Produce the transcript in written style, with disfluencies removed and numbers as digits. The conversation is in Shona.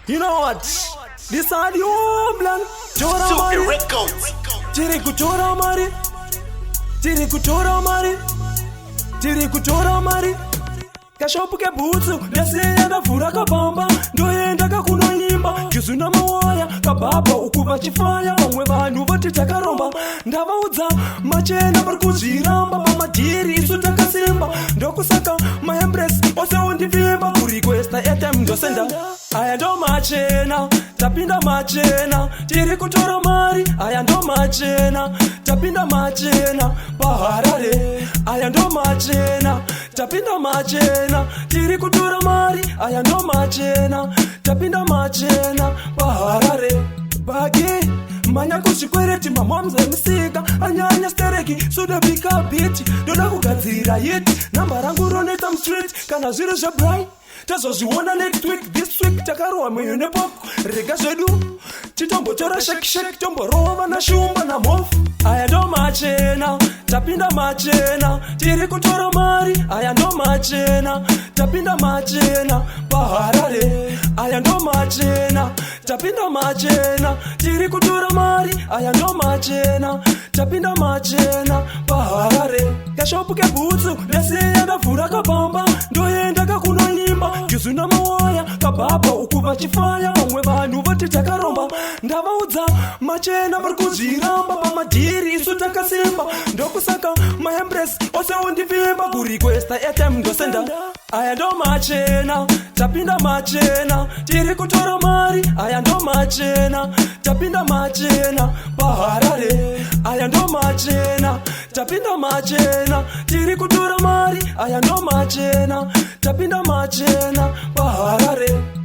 You know what? This audio blank. Chora mari. Chiri kuchora mari. Chiri kuchora mari. Chiri kuchora mari. Kashopu ke butsu. Yasiyenda fura kabamba. Ndoyenda kakunoyimba. Kizuna mawaya. Kababa ukuba chifaya. Bamwe bantu bati takaromba. Ndavaudza machena vari kuzviramba. Pamadhiri isu takasimba. Ndokusaka maembrace ose undivimba. Kurequesta airtime ndosenda. Aya ndo machena, tapinda machena, tiri kutora mari. Aya ndo machena, tapinda machena, paharare. Aya ndo machena, tapinda machena, tiri kutora mari. Aya ndo machena, tapinda machena, paharare. Bagi manya kuzvikwereti mamomze musika anyanya stereki suda bika biti ndoda kugadzira yeti namba rangu roneta mstreet kana zviro zvebright tazozviona next week. This week takarowa mwenyu nepoko rega zvedu titombotora shekisheki tomborova vana shumba namhofu. Aya ndo machena, tapinda machena, tiri kutora mari. Aya ndo machena, tapinda machena, paharare. Aya ndo machena, tapinda machena, tiri kutora mari. Aya ndo machena, tapinda machena, paharare. Kashopu ke butsu yasiyenda fura kabamba. Ndoyenda kakunoyimba kizuna mawaya. Kababa ukuba chifaya. Bamwe vanhu vati takaromba. Ndavaudza machena vari kuzviramba. Pamadhiri isu takasimba. Ndokusaka maembrace ose undivimba. Kurequesta airtime ndosenda. Aya ndo machena, tapinda machena, tiri kutora mari. Aya ndo machena, tapinda machena, paharare. Aya ndo machena, tapinda machena, tiri kutora mari. Aya ndo machena, tapinda machena, paharare.